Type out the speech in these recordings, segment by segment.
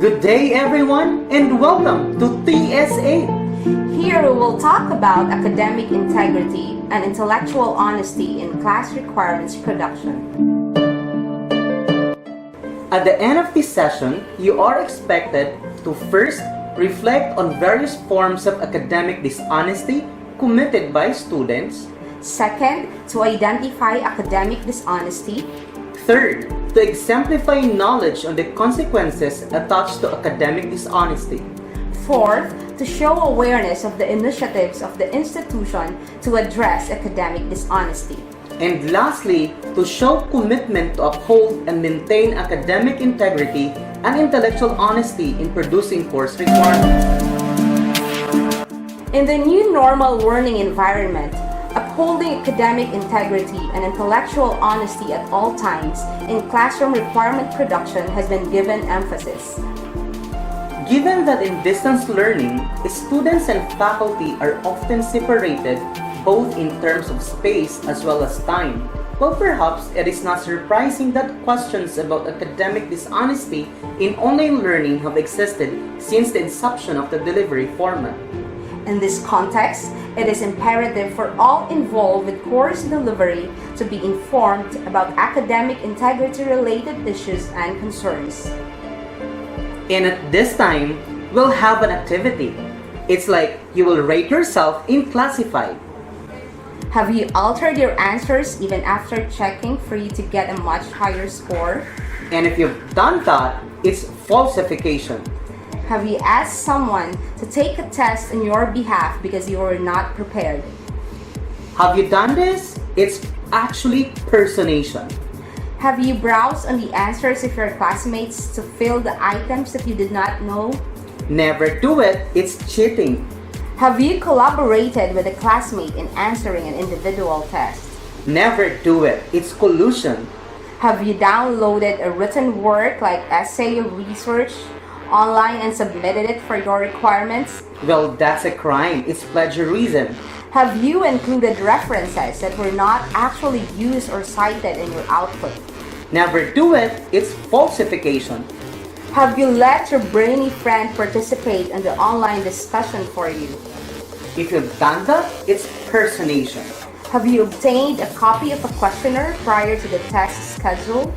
Good day everyone and welcome to TSA. Here we will talk about academic integrity and intellectual honesty in class requirements production. At the end of this session, you are expected to first reflect on various forms of academic dishonesty committed by students. Second, to identify academic dishonesty. Third, to exemplify knowledge on the consequences attached to academic dishonesty. Fourth, to show awareness of the initiatives of the institution to address academic dishonesty. And lastly, to show commitment to uphold and maintain academic integrity and intellectual honesty in producing course requirements. In the new normal learning environment, upholding academic integrity and intellectual honesty at all times in classroom requirement production has been given emphasis. Given that in distance learning, students and faculty are often separated both in terms of space as well as time, well, perhaps it is not surprising that questions about academic dishonesty in online learning have existed since the inception of the delivery format. In this context, it is imperative for all involved with course delivery to be informed about academic integrity-related issues and concerns. And at this time, we'll have an activity. It's like you will rate yourself in classified. Have you altered your answers even after checking for you to get a much higher score? And if you've done that, it's falsification. Have you asked someone to take a test on your behalf because you were not prepared? Have you done this? It's actually personation. Have you browsed on the answers of your classmates to fill the items that you did not know? Never do it. It's cheating. Have you collaborated with a classmate in answering an individual test? Never do it. It's collusion. Have you downloaded a written work like essay or research online and submitted it for your requirements? Well, that's a crime. It's plagiarism. Have you included references that were not actually used or cited in your output? Never do it. It's falsification. Have you let your brainy friend participate in the online discussion for you? If you've done that, it's personation. Have you obtained a copy of a questionnaire prior to the test schedule?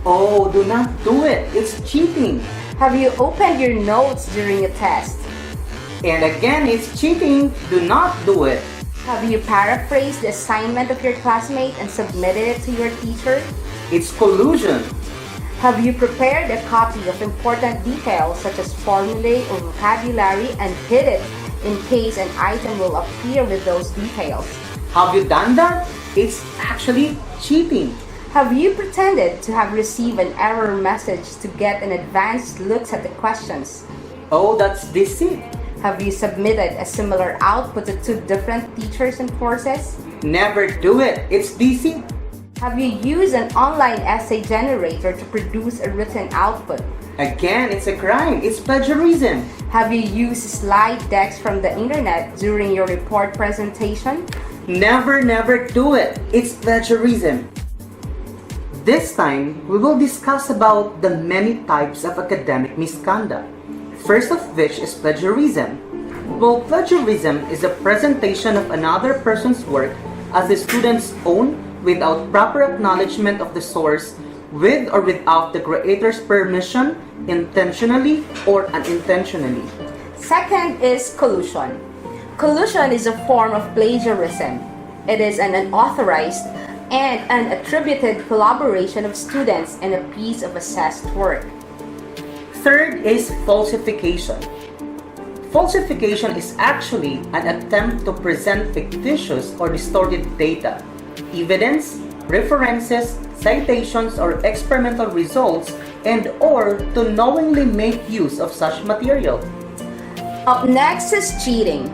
Oh, do not do it. It's cheating. Have you opened your notes during a test? And again, it's cheating. Do not do it. Have you paraphrased the assignment of your classmate and submitted it to your teacher? It's collusion. Have you prepared a copy of important details such as formulae or vocabulary and hid it in case an item will appear with those details? Have you done that? It's actually cheating. Have you pretended to have received an error message to get an advanced look at the questions? Oh, that's deceit. Have you submitted a similar output to two different teachers and courses? Never do it. It's deceit. Have you used an online essay generator to produce a written output? Again, it's a crime. It's plagiarism. Have you used slide decks from the internet during your report presentation? Never do it. It's plagiarism. This time, we will discuss about the many types of academic misconduct. First of which is plagiarism. Well, plagiarism is a presentation of another person's work as the student's own without proper acknowledgement of the source, with or without the creator's permission, intentionally or unintentionally. Second is collusion. Collusion is a form of plagiarism. It is an unauthorized and unattributed collaboration of students in a piece of assessed work. Third is falsification. Falsification is actually an attempt to present fictitious or distorted data, evidence, references, citations, or experimental results, and or to knowingly make use of such material. Up next is cheating.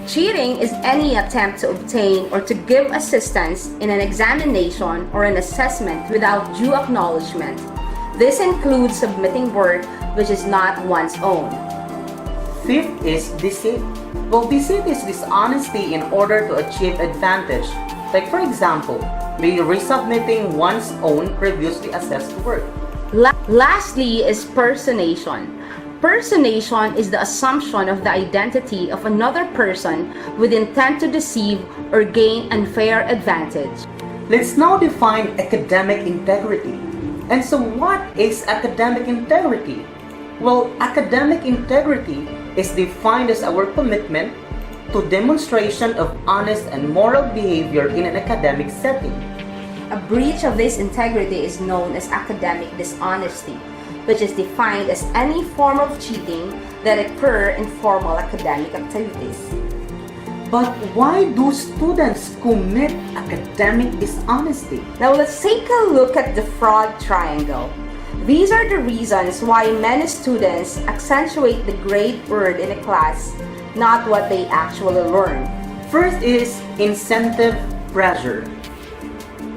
Cheating is any attempt to obtain or to give assistance in an examination or an assessment without due acknowledgement. This includes submitting work which is not one's own. Fifth is deceit. Well, deceit is dishonesty in order to achieve advantage. Like for example, by resubmitting one's own previously assessed work. Lastly is personation. Impersonation is the assumption of the identity of another person with intent to deceive or gain unfair advantage. Let's now define academic integrity. And so what is academic integrity? Well, academic integrity is defined as our commitment to demonstration of honest and moral behavior in an academic setting. A breach of this integrity is known as academic dishonesty, which is defined as any form of cheating that occur in formal academic activities. But why do students commit academic dishonesty? Now let's take a look at the fraud triangle. These are the reasons why many students accentuate the grade earned in a class, not what they actually learn. First is incentive pressure.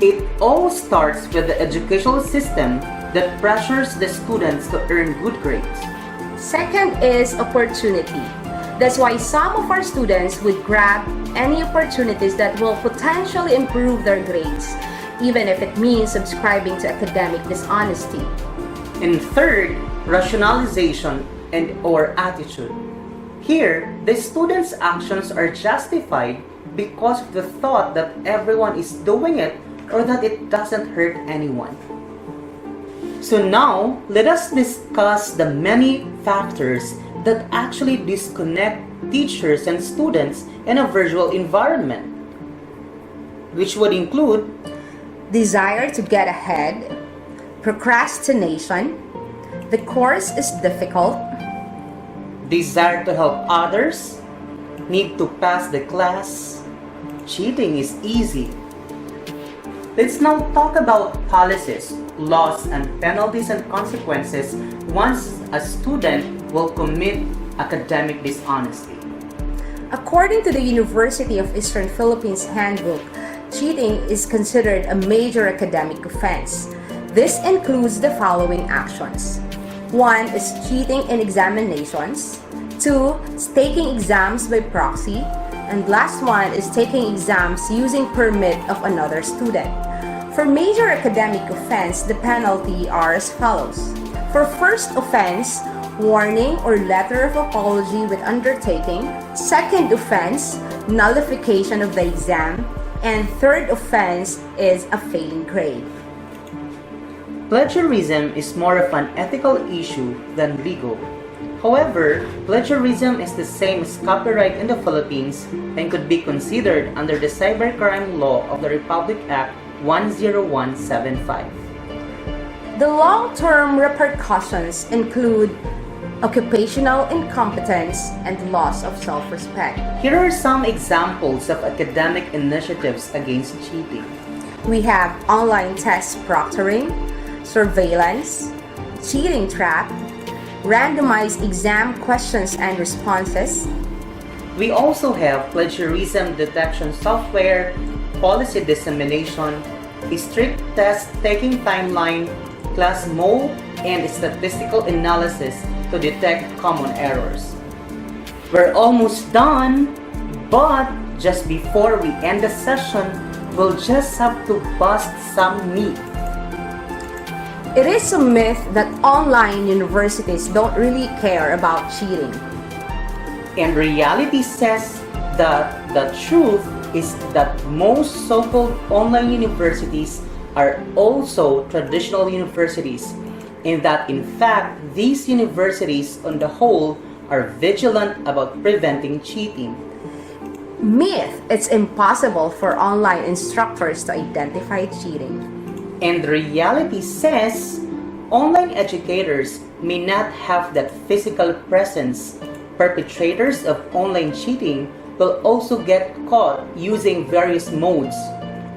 It all starts with the educational system that pressures the students to earn good grades. Second is opportunity. That's why some of our students would grab any opportunities that will potentially improve their grades, even if it means subscribing to academic dishonesty. And third, rationalization and or attitude. Here, the students' actions are justified because of the thought that everyone is doing it or that it doesn't hurt anyone. So now, let us discuss the many factors that actually disconnect teachers and students in a virtual environment, which would include Desire to get ahead, procrastination, the course is difficult, desire to help others, need to pass the class, cheating is easy. Let's now talk about policies, laws, and penalties and consequences once a student will commit academic dishonesty. According to the University of Eastern Philippines Handbook, cheating is considered a major academic offense. This includes the following actions. 1 is cheating in examinations. 2 is taking exams by proxy. And last one is taking exams using permit of another student. For major academic offense, the penalty are as follows. For first offense, warning or letter of apology with undertaking. Second offense, nullification of the exam. And third offense is a failing grade. Plagiarism is more of an ethical issue than legal. However, plagiarism is the same as copyright in the Philippines and could be considered under the Cybercrime Law of the Republic Act 10175. The long-term repercussions include occupational incompetence and loss of self-respect. Here are some examples of academic initiatives against cheating. We have online test proctoring, surveillance, cheating trap, randomized exam questions and responses. We also have plagiarism detection software, policy dissemination, a strict test-taking timeline, class mode, and statistical analysis to detect common errors. We're almost done, but just before we end the session, we'll just have to bust some myth. It is a myth that online universities don't really care about cheating. And reality says that the truth is that most so-called online universities are also traditional universities, and that in fact these universities on the whole are vigilant about preventing cheating. Myth: it's impossible for online instructors to identify cheating. And reality says online educators may not have that physical presence. Perpetrators of online cheating will also get caught using various modes.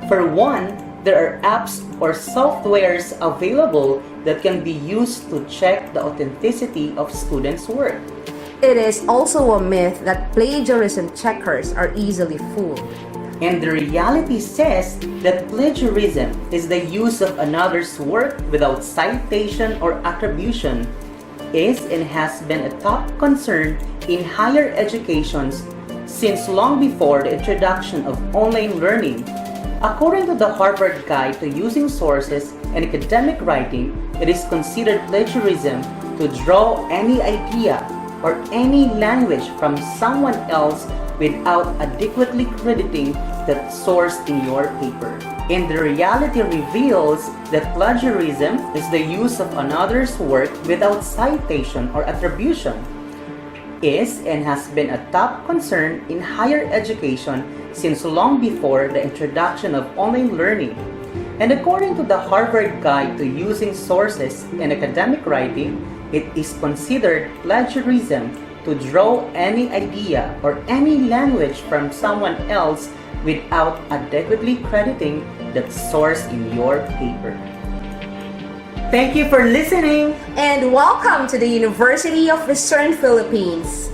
For one, there are apps or softwares available that can be used to check the authenticity of students' work. It is also a myth that plagiarism checkers are easily fooled. And the reality says that plagiarism is the use of another's work without citation or attribution, is and has been a top concern in higher educations since long before the introduction of online learning. According to the Harvard Guide to Using Sources and Academic Writing, it is considered plagiarism to draw any idea or any language from someone else without adequately crediting that source in your paper. And the reality reveals that plagiarism is the use of another's work without citation or attribution. Is and has been a top concern in higher education since long before the introduction of online learning. And according to the Harvard Guide to Using Sources in Academic Writing, it is considered plagiarism to draw any idea or any language from someone else without adequately crediting that source in your paper. Thank you for listening! And welcome to the University of Western Philippines.